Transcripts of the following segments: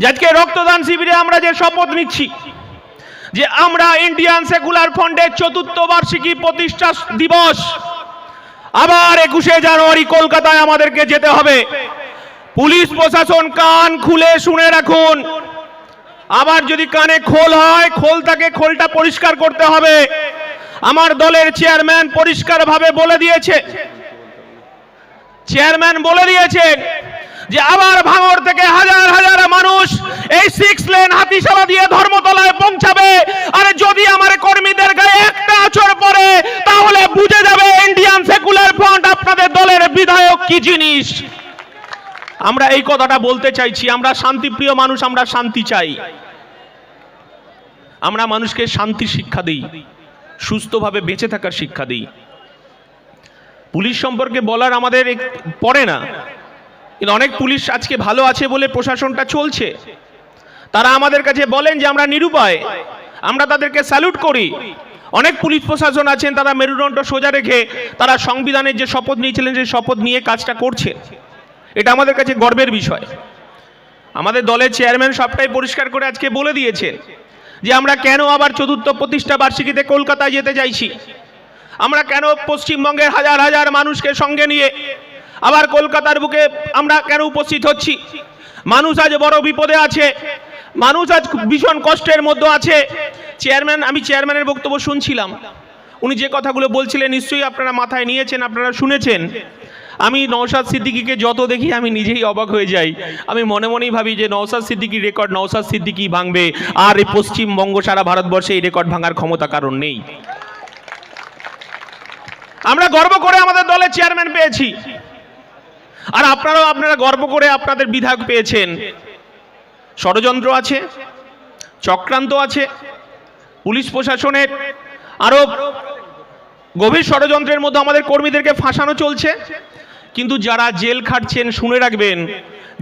আজকে রক্তদান শিবিরে আমরা যে শপথ নিচ্ছি যে আমরা ইন্ডিয়ান সেকুলার ফ্রন্টের ৪র্থ বার্ষিকী প্রতিষ্ঠা দিবস আবার ২১শে জানুয়ারি কলকাতায় আমাদেরকে যেতে হবে। পুলিশ প্রশাসন কান খুলে শুনে রাখুন, আবার যদি কানে খোল হয় খোলটাকে খোলটা পরিষ্কার করতে হবে। আমার দলের চেয়ারম্যান পরিষ্কারভাবে বলে দিয়েছেন যে আবার ভাঙড় থেকে হাজার হাজার মানুষ এই 6 লেন হাতিশালা দিয়ে ধর্মতলায় পৌঁছাবে। আর যদি আমার কর্মীদের গায়ে একটা আঁচড় পড়ে তাহলে বুঝে যাবে ইন্ডিয়ান সেকুলার ফ্রন্ট আপনাদের দলের বিধায়ক কি জিনিস। আমরা এই কথাটা বলতে চাইছি। আমরা শান্তিপ্রিয় মানুষ, আমরা শান্তি চাই। আমরা মানুষকে শান্তি শিক্ষা দিই, সুস্থভাবে বেঁচে থাকার শিক্ষা দিই। পুলিশ সম্পর্কে বলার আমাদের পড়ে না, কিন্তু অনেক পুলিশ আজকে ভালো আছে বলে প্রশাসনটা চলছে। তারা আমাদের কাছে বলেন যে আমরা নিরুপায়, আমরা তাদেরকে স্যালুট করি। অনেক পুলিশ প্রশাসন আছেন তারা মেরুদণ্ড সোজা রেখে তারা সংবিধানের যে শপথ নিয়েছিলেন সেই শপথ নিয়ে কাজটা করছে। এটা আমাদের কাছে গর্বের বিষয়। আমাদের দলের চেয়ারম্যান সবটাই পরিষ্কার করে আজকে বলে দিয়েছেন যে আমরা কেন আবার ৪র্থ প্রতিষ্ঠা বার্ষিকীতে কলকাতায় যেতে চাইছি, আমরা কেন পশ্চিমবঙ্গের হাজার হাজার মানুষকে সঙ্গে নিয়ে আবার কলকাতার বুকে আমরা কেন উপস্থিত হচ্ছি। মানুষ আজ বড় বিপদে আছে, মানুষ আজ ভীষণ কষ্টের মধ্যে আছে। আমি চেয়ারম্যানের বক্তব্য শুনছিলাম, উনি যে কথাগুলো বলছিলেন নিশ্চয়ই আপনারা মাথায় নিয়েছেন, আপনারা শুনেছেন। আমি নওশাদ সিদ্দিকীকে যত দেখি আমি নিজেই অবাক হয়ে যাই। আমি মনে মনেই ভাবি যে নওশাদ সিদ্দিকীর রেকর্ড নওশাদ সিদ্দিকী ভাঙবে, আর এই পশ্চিমবঙ্গ সারা ভারতবর্ষে এই রেকর্ড ভাঙার ক্ষমতা কারণ নেই। আমরা গর্ব করে আমাদের দলের চেয়ারম্যান পেয়েছি, আর আপনারা গর্ব করে আপনাদের বিধায়ক পেয়েছেন। ষড়যন্ত্র আছে, চক্রান্ত আছে, পুলিশ প্রশাসনের আরো গভীর ষড়যন্ত্রের মধ্যে আমাদের কর্মীদেরকে ফাঁসানো চলছে। কিন্তু যারা জেল খাটছেন শুনে রাখবেন,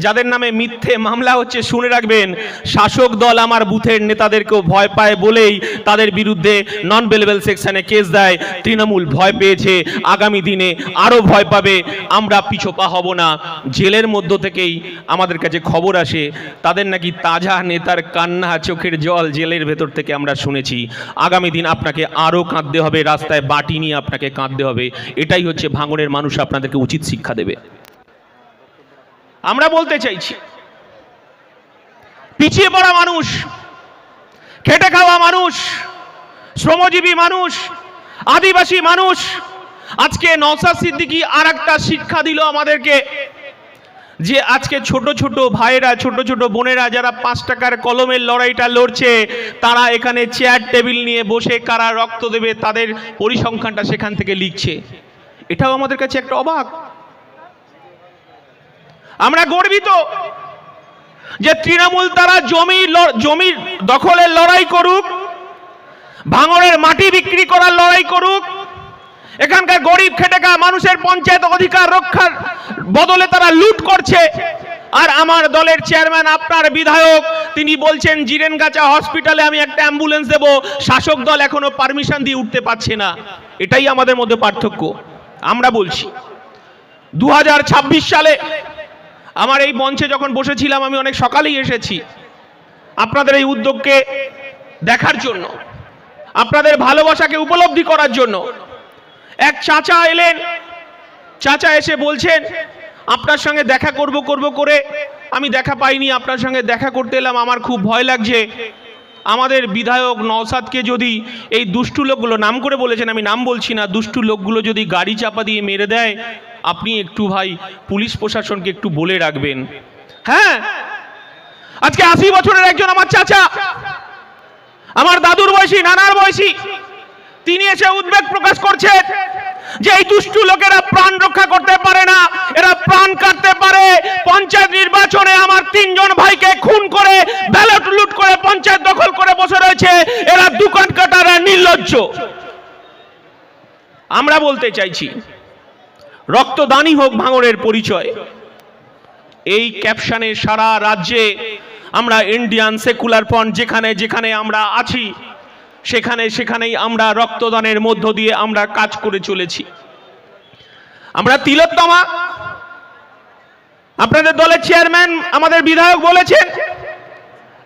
যাদের নামে মিথ্যে মামলা হচ্ছে শুনে রাখবেন, শাসক দল আমার বুথের নেতাদেরকেও ভয় পায় বলেই তাদের বিরুদ্ধে নন বেলেবল সেকশনে কেস দেয়। তৃণমূল ভয় পেয়েছে, আগামী দিনে আরও ভয় পাবে। আমরা পিছপা হব না। জেলের মধ্য থেকেই আমাদের কাছে খবর আসে তাদের নাকি তাজা নেতার কান্না চোখের জল জেলের ভেতর থেকে আমরা শুনেছি। আগামী দিন আপনাকে আরও কাঁদতে হবে, রাস্তায় বাটি নিয়ে আপনাকে কাঁদতে হবে। এটাই হচ্ছে ভাঙড়ের মানুষ আপনাদেরকে উচিত শিক্ষা দেবে। আমরা বলতে চাইছি, পিছিয়ে পড়া মানুষ, খেটে খাওয়া মানুষ, শ্রমজীবী মানুষ, আদিবাসী মানুষ, আজকে নওশাদ সিদ্দিকী আর একটা শিক্ষা দিল আমাদেরকে যে আজকে ছোট ছোট ভাইয়েরা, ছোট ছোট বোনেরা যারা 5 টাকার কলমের লড়াইটা লড়ছে, তারা এখানে চেয়ার টেবিল নিয়ে বসে কারা রক্ত দেবে তাদের পরিসংখ্যানটা সেখান থেকে লিখছে। এটাও আমাদের কাছে একটা অবাক। আমরা গর্বিত যে তৃণমূল তারা জমি দখলের লড়াই করুক, ভাঙড়ের মাটি বিক্রি করার লড়াই করুক, এখানকার গরিব খেটে খাওয়া মানুষের পঞ্চায়েত অধিকার রক্ষার বদলে তারা লুট করছে। আর আমার দলের চেয়ারম্যান আপনার বিধায়ক তিনি বলছেন জিরেনগাছা হসপিটালে আমি একটা অ্যাম্বুলেন্স দেব, শাসক দল এখনো পারমিশন দিয়ে উঠতে পারছে না। এটাই আমাদের মধ্যে পার্থক্য। আমরা বলছি 2026 সালে আমার এই মঞ্চে যখন বসেছিলাম আমি অনেক সকালেই এসেছি আপনাদের এই উদ্যোগকে দেখার জন্য, আপনাদের ভালোবাসাকে উপলব্ধি করার জন্য। এক চাচা এলেন, চাচা এসে বলছেন আপনার সঙ্গে দেখা করব করে আমি দেখা পাইনি, আপনার সঙ্গে দেখা করতে এলাম, আমার খুব ভয় লাগছে। আমাদের বিধায়ক নওশাদকে যদি এই দুষ্টু লোকগুলো, নাম করে বলেছেন আমি নাম বলছি না, দুষ্টু লোকগুলো যদি গাড়ি চাপা দিয়ে মেরে দেয়, আপনি একটু ভাই পুলিশ প্রশাসনকে একটু বলে রাখবেন। হ্যাঁ, আজকে 80 বছরের একজন আমার চাচা, আমার দাদুর বয়সী, নানার বয়সী, তিনি এসে উদ্বেগ প্রকাশ করছেন যে এই দুষ্টু লোকেরা প্রাণ রক্ষা করতে পারে না, এরা প্রাণ কাটতে পারে। পঞ্চায়েত নির্বাচনে আমার 3 জন ভাইকে খুন করে ব্যালট লুট করে পঞ্চায়েত দখল করে বসে রয়েছে, এরা দোকান কাটারা নির্লজ্জ। আমরা বলতে চাইছি রক্তদানই হোক ভাঙড়ের পরিচয়। এই ক্যাপশনে সারা রাজ্যে আমরা ইন্ডিয়ান সেকুলার ফ্রন্ট যেখানে যেখানে আমরা আছি সেখানেই আমরা রক্তদানের মধ্য দিয়ে আমরা কাজ করে চলেছি। আমরা তিলোত্তমা, আপনাদের দলের চেয়ারম্যান আমাদের বিধায়ক বলেছেন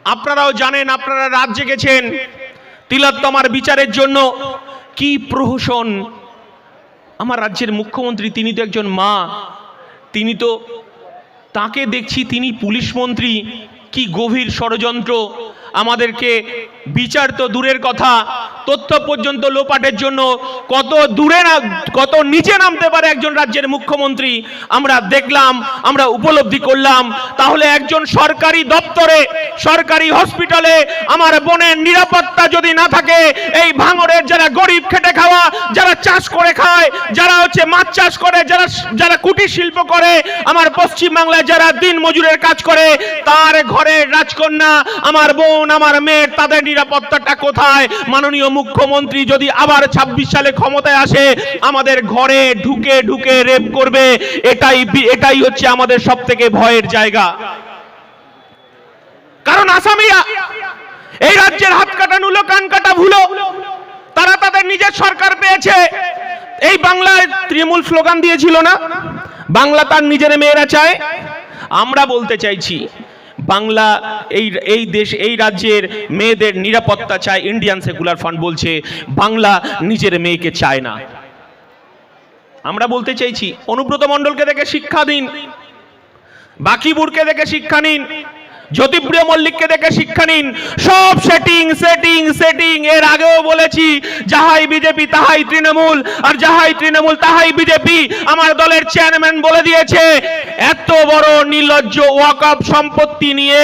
আপনারাও জানেন, আপনারা রাত জেগেছেন তিলোত্তমার বিচারের জন্য। কি প্রহসন! আমার রাজ্যের মুখ্যমন্ত্রী, তিনি তো একজন মা, তিনি তো, তাকে দেখছি তিনি পুলিশ মন্ত্রী। কি গভীর ষড়যন্ত্র! আমাদেরকে বিচার তো দূরের কথা, তথ্য পর্যন্ত লোপাটের জন্য কত দূরে না, কত নিচে নামতে পারে একজন রাজ্যের মুখ্যমন্ত্রী আমরা দেখলাম, আমরা উপলব্ধি করলাম। তাহলে একজন সরকারি দপ্তরে, সরকারি হসপিটালে আমার বোনের নিরাপত্তা যদি না থাকে, এই ভাঙড়ের যারা গরিব খেটে খাওয়া, যারা চাষ করে খায়, যারা হচ্ছে মাছ চাষ করে, যারা কুটির শিল্প করে, আমার পশ্চিম বাংলায় যারা দিন মজুরের কাজ করে, তার ঘরের রাজকন্যা আমার বোন, আমার মেয়ে, তাদের নিরাপত্তাটা কোথায়? মাননীয় মুখ্যমন্ত্রী যদি আবার 26 সালে ক্ষমতায় আসে, আমাদের ঘরে ঢুকে ঢুকে রেপ করবে, এটাই হচ্ছে আমাদের সবথেকে ভয়ের জায়গা। কারণ আসামিরা এই রাজ্যের হাত কাটা নুলো, কান কাটা ভুলো, তারা তাদের নিজের সরকার পেয়েছে। এই বাংলায় তৃণমূল স্লোগান দিয়েছিল না, বাংলা তার নিজের মেয়েরা চায়। আমরা বলতে চাইছি, বাংলা এই দেশ, এই রাজ্যের মেয়েদের নিরাপত্তা চায়। ইন্ডিয়ান সেকুলার ফান্ড বলছে বাংলা নিজের মেয়েকে চায় না। আমরা বলতে চাইছি, অনুব্রত মণ্ডলকে দেখে শিক্ষা দিন, বাকিবুরকে দেখে শিক্ষা নিন, জ্যোতিপ্রিয় মল্লিককে দেখে শিক্ষা নিন। সব সেটিং সেটিং সেটিং। এর আগেও বলেছি, যাহাই বিজেপি তাহাই তৃণমূল, আর যাহাই তৃণমূল তাহাই বিজেপি। আমার দলের চেয়ারম্যান বলে দিয়েছে, এত বড় নির্লজ্জ ওয়াকফ সম্পত্তি নিয়ে,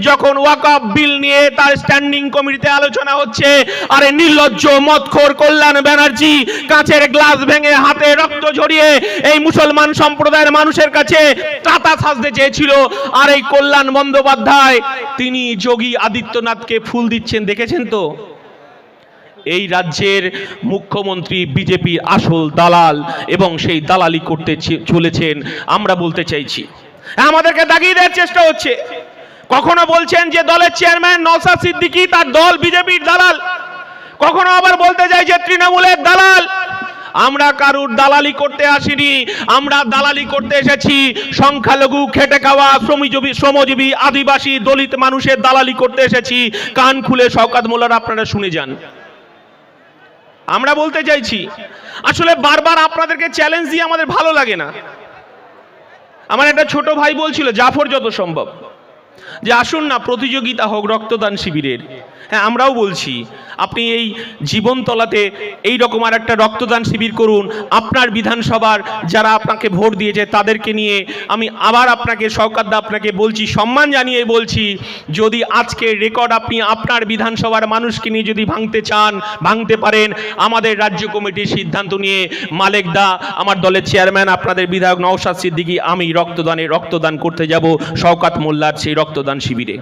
যখন ওয়াকফ বিল নিয়ে তার স্ট্যান্ডিং কমিটিতে আলোচনা হচ্ছে, আরে নির্লজ্জ মদখোর কল্যাণ ব্যানার্জি কাঁচের গ্লাস ভেঙে হাতে রক্ত ঝরিয়ে এই মুসলমান সম্প্রদায়ের মানুষের কাছে তাতা সাজতে চেয়েছিল। আর এই কল্যাণ বন্দ্যোপাধ্যায়, তিনি যোগী আদিত্যনাথকে ফুল দিচ্ছেন, দেখেছেন তো? এই রাজ্যের মুখ্যমন্ত্রী বিজেপির আসল দালাল, এবং সেই দালালি করতে চলেছেন। আমরা বলতে চাইছি, আমাদেরকে দাগিয়ে দেওয়ার চেষ্টা হচ্ছে। কখনো বলছেন যে দলের চেয়ারম্যান নওশাদ সিদ্দিকী তার দল বিজেপির দালাল, কখনো আবার বলতে চাই যে তৃণমূলের দালাল। আমরা কারুর দালালি করতে আসিনি, আমরা দালালি করতে এসেছি সংখ্যালঘু খেটে খাওয়া শ্রমজীবী আদিবাসী দলিত মানুষের দালালি করতে এসেছি। কান খুলে শওকত মোল্লার আপনারা শুনে যান। আমরা বলতে চাইছি, আসলে বারবার আপনাদেরকে চ্যালেঞ্জ দিয়ে আমাদের ভালো লাগে না। আমার একটা ছোট ভাই বলছিল, জাফর যত সম্ভব, যে আসুন না প্রতিযোগিতা হোক রক্তদান শিবিরের। হ্যাঁ, আমরাও বলছি, আপনি এই জীবনতলাতে এই রকম আর একটা রক্তদান শিবির করুন। আপনার বিধানসভার যারা আপনাকে ভোট দিয়েছে তাদেরকে নিয়ে আমি আবার আপনাকে, শওকত দা, আপনাকে বলছি, সম্মান জানিয়ে বলছি, যদি আজকে রেকর্ড আপনি আপনার বিধানসভার মানুষকে নিয়ে যদি ভাঙতে চান, ভাঙতে পারেন। আমাদের রাজ্য কমিটির সিদ্ধান্ত নিয়ে মালেক দা, আমার দলের চেয়ারম্যান, আপনাদের বিধায়ক নওশাদ সিদ্দিকী, আমি রক্তদান করতে যাব শওকত মোল্লার সেই রক্তদান শিবিরে।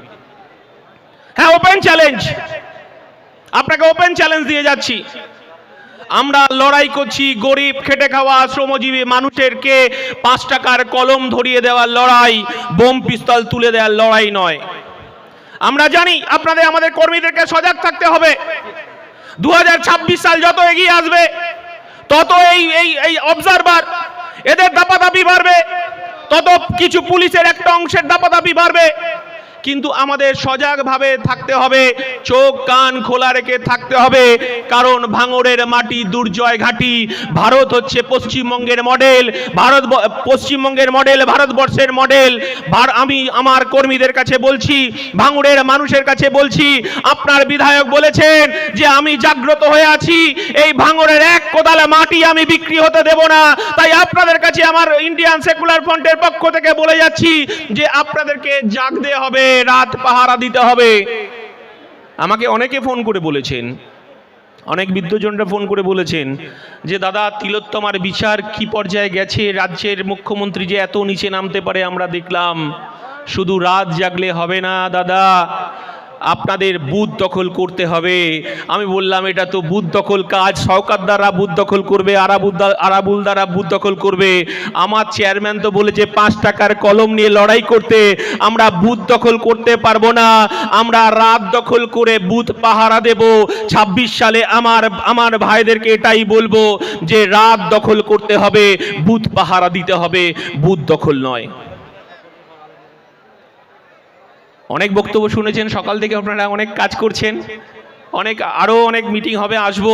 হ্যাঁ, ওপেন চ্যালেঞ্জ, আপনাকে ওপেন চ্যালেঞ্জ দিয়ে যাচ্ছি। আমরা লড়াই করছি গরিব খেটে খাওয়া শ্রমজীবী মানুষেরকে 5 টাকার কলম ধরিয়ে দেওয়ার লড়াই, বোম পিস্তল তুলে দেওয়ার লড়াই নয়। আমরা জানি আপনাদের, আমাদের কর্মীদেরকে সজাগ থাকতে হবে। 2026 সাল যত এগিয়ে আসবে, তত এই অবজারভার এদের দাপাদাপি বাড়বে, তত কিছু পুলিশের একটা অংশের দাপাদাপি বাড়বে। কিন্তু আমাদের সজাগভাবে থাকতে হবে, চোখ কান খোলা রেখে থাকতে হবে। কারণ ভাঙড়ের মাটি দুর্জয় ঘাঁটি। ভারত হচ্ছে পশ্চিমবঙ্গের মডেল, পশ্চিমবঙ্গের মডেল, ভারতবর্ষের মডেল। আমি আমার কর্মীদের কাছে বলছি, ভাঙড়ের মানুষের কাছে বলছি, আপনার বিধায়ক বলেছেন যে আমি জাগ্রত হয়ে আছি, এই ভাঙড়ের এক কোদাল মাটি আমি বিক্রি হতে দেব না। তাই আপনাদের কাছে আমার ইন্ডিয়ান সেকুলার ফ্রন্টের পক্ষ থেকে বলে যাচ্ছি যে আপনাদেরকে জাগতে হবে, রাত পাহারা দিতে হবে। আমাকে অনেকে ফোন করে বলেছেন, অনেক বিদ্বজনরা ফোন করে বলেছেন যে দাদা, তিলোত্তমার বিচার কি পর্যায়ে গেছে, রাজ্যের মুখ্যমন্ত্রী যে এত নিচে নামতে পারে আমরা দেখলাম। শুধু রাত জাগলে হবে না দাদা, আপনাদের বুথ দখল করতে হবে। আমি বললাম, এটা তো বুথ দখল কাজ, শওকত দ্বারা বুথ দখল করবে, আরাবুল দ্বারা বুথ দখল করবে। আমার চেয়ারম্যান তো বলেছে 5 টাকার কলম নিয়ে লড়াই করতে। আমরা বুথ দখল করতে পারবো না, আমরা রাত দখল করে বুথ পাহারা দেব। 26 সালে আমার ভাইদেরকে এটাই বলবো যে রাত দখল করতে হবে, বুথ পাহারা দিতে হবে, বুথ দখল নয়। অনেক বক্তব্য শুনেছেন, সকাল থেকে আপনারা অনেক কাজ করছেন, আরও অনেক মিটিং হবে, আসবো।